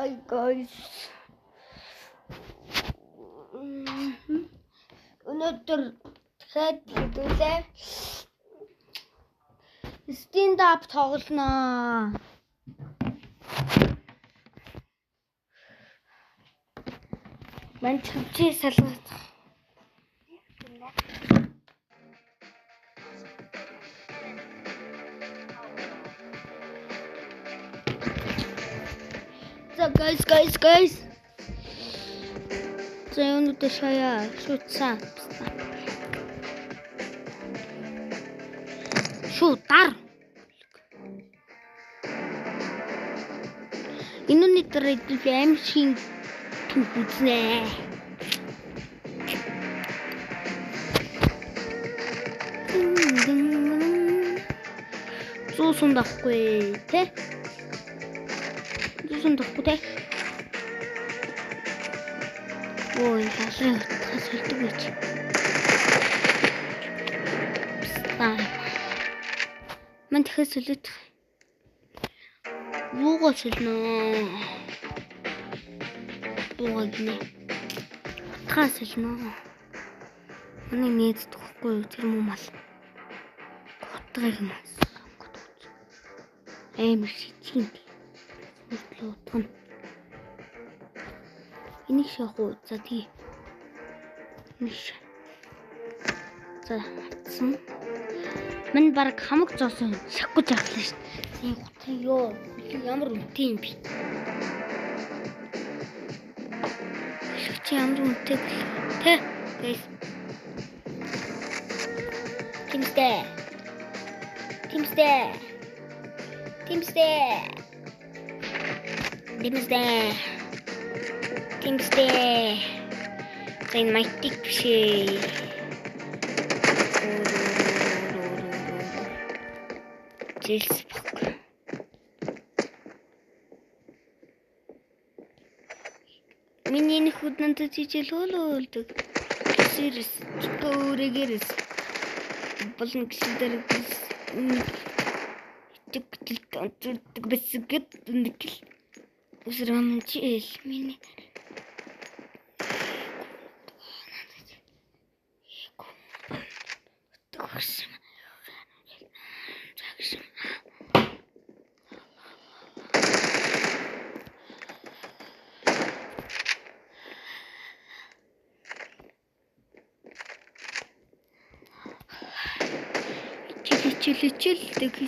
Hi guys. Өнөөдөр дахиад хэдүүлээ. Stand up тоглоно. Ман төвчээ салгаад. So guys. За өнөөдөр шаяа шүтсэн. Шүтар. Энэ дээр амшин түгүзнэ. Зуусундахгүй те. Ой, хасалдаг гэж. Ман дахиад солиод. Буугаа солино. Буугаа гинэ. Утгаа солино. Манай нээд тахгүй тэр юм мал. Утгыг юм. Амар шичин. Утга. Энийг шахуу. За тий. За сан. Мэн баг хамаг зоосон шахахгүй жаглаа шүү дээ. Энэ утга ёо. Ямар үнэтэй юм бэ? Чи ямар үнэтэй те? Guys. Teamstay. Сайн майтик бишээ. Жилс баг. Миний нөхөд надад жижиг хөөлдөг. Сэрс төөрэгэрс. Болон гişler Дэг бэсгэд нэгэл. Усрамчил миний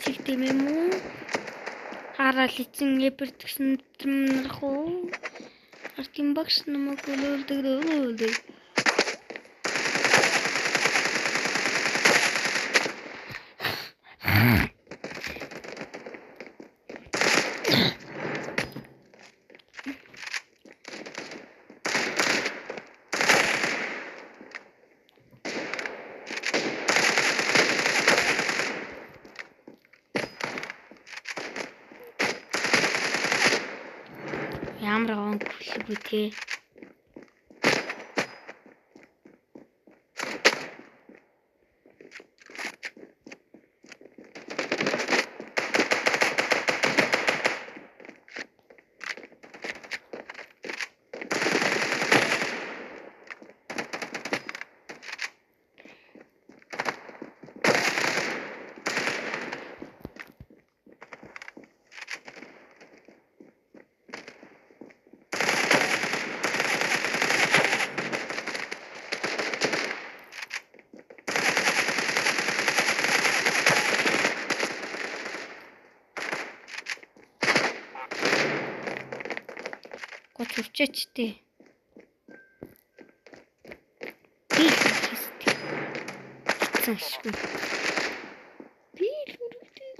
чил тийм үү? Хараад эцэн эпэртгсэн нэрх үү? Артим багш намайг өлдөг. Ямар гон хүлгүй те. Урчээчтэй. Цаашгүй. Би үргэлтэй.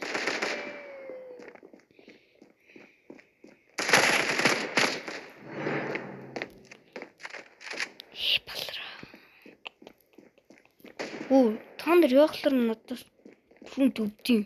Балра. Оо, та нар яахлаар надад хүн төвдөө.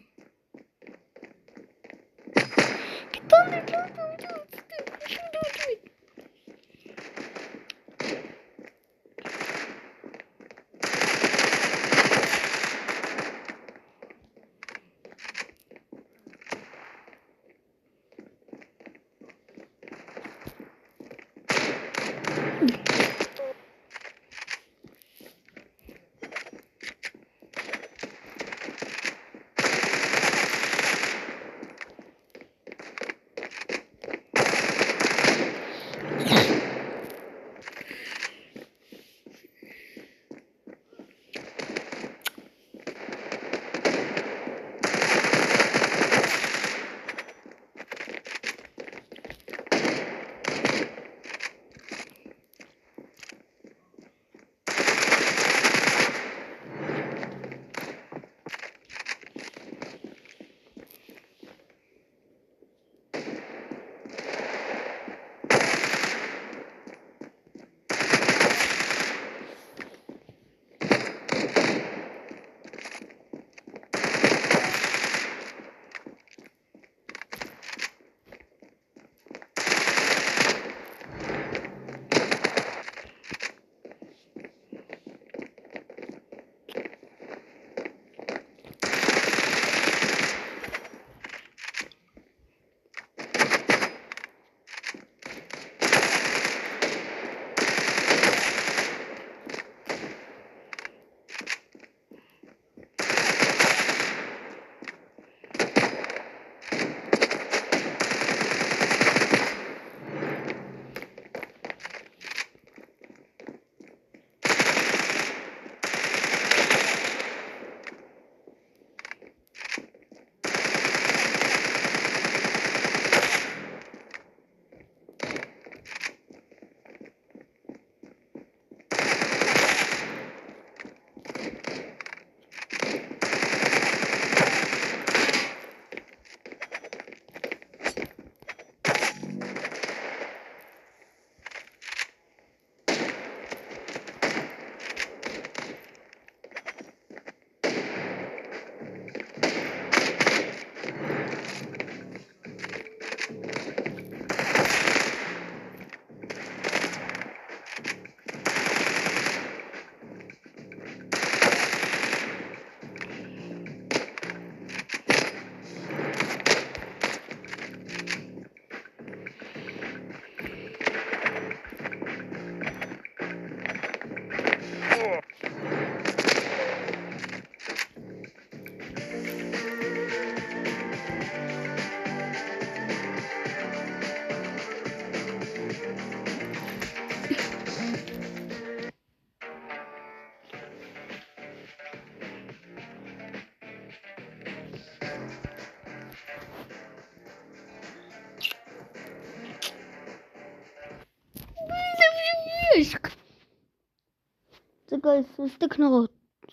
Зэгээ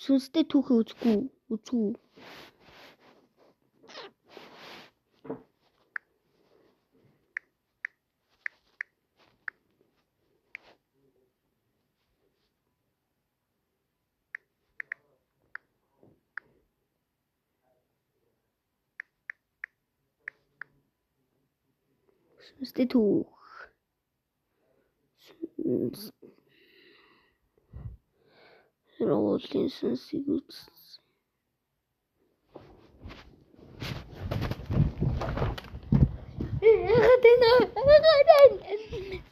сүнстэй түүхээ үзгүй. Сүнстэй түүх. Ролын сүнсийг үзсэн.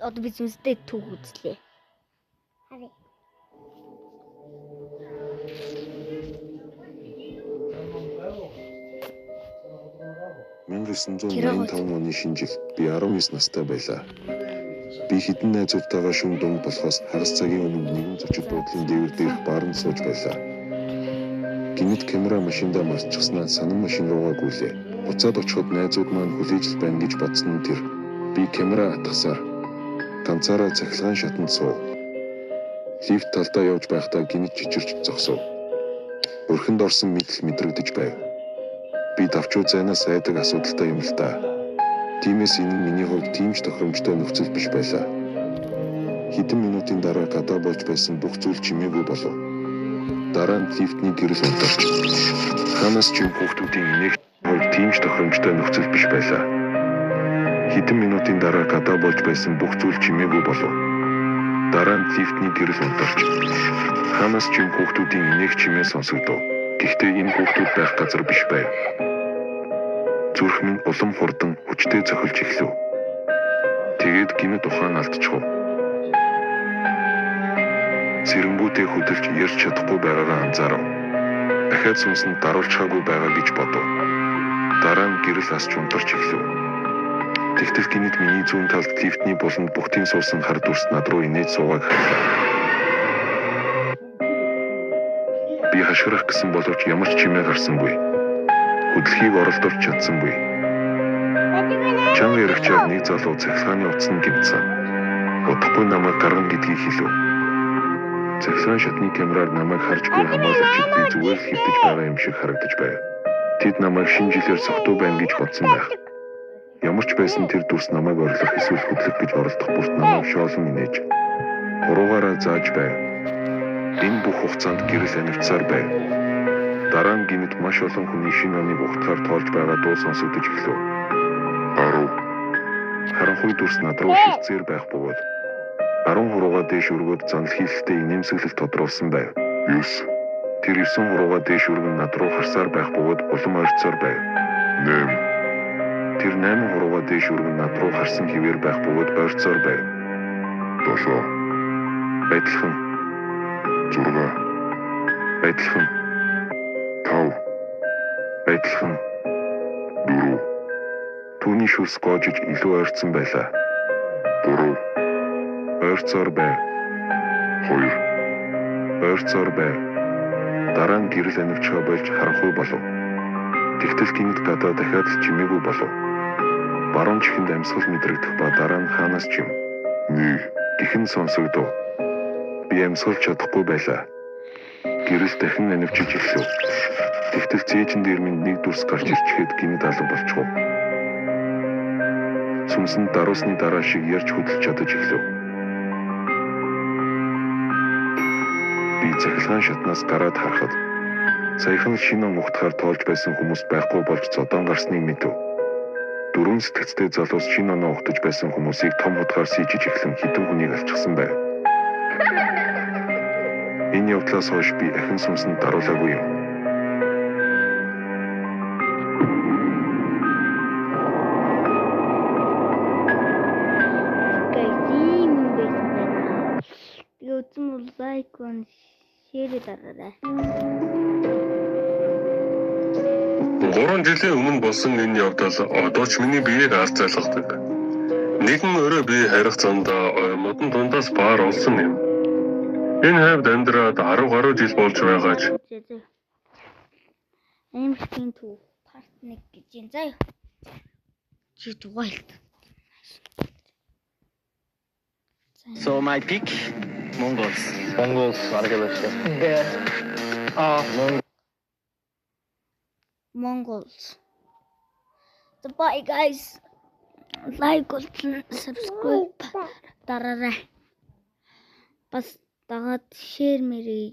Одоо би сүнстэй түүх үзлээ. Харъя. 1985 оны шинэ жил би 19 настай байлаа. Би хэдэн найзуудтайгаа шөнө дунд болохоос хагас цагийн өмнө нэгэн зочид буудлын дээвэр дээрх баарнд сууж байлаа. Гинэт камера машиндаа марцчихснаа санан машин руугаа гүйлээ. Буцаад очиход найзууд маань хүлээж л байна гэж бодсон нь тэр. Би камера атгасаар ганцаараа цахилгаан шатанд суув. Лифт талдаа явж байхдаа гинэт чичирч зогсов. Өрхөнд орсон мэдл мэдрэгдэж байв. Би давчуу зайнаас айдаг асуудалтай юм л та. Тиймээс энэ нь миний хувьд тийм ч тохиромжтой нөхцөл биш байлаа. Хэдэн минутын дараа гадаа болж байсан бүх зүйл чимээгүй болов. Дараа нь лифтний гэрэл унтарч. Ханаас ч хүүхдүүдийн нэг хувьд тийм ч тохиромжтой нөхцөл биш байлаа. Хэдэн минутын дараа гадаа болж байсан бүх зүйл чимээгүй болов. Дараа нь лифтний гэрэл унтарч. Ханаас ч хүүхдүүдийн нэг чимээ сонсогдов. Гэхдээ энэ хүүхдүүд байх газар биш байв. Зүрх минь улам хурдан хүчтэй цохилж эхлэв. Тэгээд гинэт ухаан алдчихв. Сэрэнгүүтээ хөдөлж ярьж чадахгүй байгаагаа анзаарав. Дахиад сүнсэнд даруулчихаагүй байгаа гэж бодов. Дараа нь гэрэл асч унтарч эхлэв. Тэгтэл гинэт миний зүүн талд лифтний буланд бүгтийн суусан хар дүрс над руу инээж суугааг харлаа. Би хашгирах гэсэн боловч ямар ч чимээ гарсангүй. Хөдөлгөөг оролдуулж чадсангүй. Чанга яригчаар нэг залуу цахилгааны утсанд гимцсэн. Удахгүй намайг гаргана гэдгийг хэлв. Цахилгаан шатны камераар намайг харж буй хамгаалагчид би зүгээр л хэвдэж байгаа юм шиг харагдаж байв. Тэд намайг шинэ жилээр согтуу байна гэж бодсон байх. Ямар ч байсан тэр дүрс намайг орлох эсвэл хөдлөх гэж оролдох бүрт намайг шоолон инээж. Уруугаараа зааж байв. Энэ бүх хугацаанд гэрэл анивчсаар байв. Дараа нь гинэт маш олон хүний шинэ оныг ухтахаар тоолж байгаа дуу сонсогдож эхлэв. Арав. Харанхуй дүрс над руу шилжсээр байх бөгөөд 10 хуруугаа дээш өргөөд занал хийлэлтэд инээмсэглэл тодруулсан байв. 9. Тэр 9 хуруугаа дээш өргөн над руу харсаар байх бөгөөд улам ойрцоор байв. 8. Тэр 8 хуруугаа дээш өргөн над руу харсан хിവэр байх бөгөөд ойрцоор байв. 7. Адилхан. 6. Адилхан. 5. Адилхан. 4. Түүний шүлс гоожиж илүү ойрцсон байлаа. 3. Ойрцоор байв. 2. Ойрцоор байв. Дараа нь гэрэл анивчгаа болж харанхуй болов. Тэгтэл гинэт гадаа дахиад л чимээгүй болов. Баруун чихэнд амьсгал мэдрэгдэх ба дараа нь хаанаас ч юм. Нэг гэхэн сонсогдов. Би амьсгалж чадахгүй байлаа. Гэрэл дахин анивчиж эхлэв. Тэгтэл цээжин дээр минь нэг дүрс гарч ирчихэд гинэт алга болчихов. Сүнсэнд даруусны дараа шиг ярьж хөдөлж чадаж эхлэв. Би цахилгаан шатнаас гараад харахад саяхан шинэ он ухтахаар тоолж байсан хүмүүс байхгүй болж зодон гарсныг мэдэв. Дөрвөн сэтгцтэй залуус шинэ оноо ухтаж байсан хүмүүсийг том хутгаар сийжиж эхлэн хэдэн хүнийг алчсан байв. Энэ явдлаас хойш би ахин сүнсэнд даруулаагүй юм. Лайк and share дараарай. 3 жилийн өмнө болсон энэ явдал одоо ч миний биеийг алцайлгадаг. Нэгэн өрөө бие харих замдаа модон дундаас баар олсон юм. Энэ хавьд амьдраад 10 гаруй жил болж байгаа ч Аймгийн төв парт 1 гэж юм заяа. Чи дугайлт. So my pick, Mongols. Mongols arkadaşlar. Mongols. So bye guys. Like, subscribe. Дараарай. Бас дагаад share мэрий.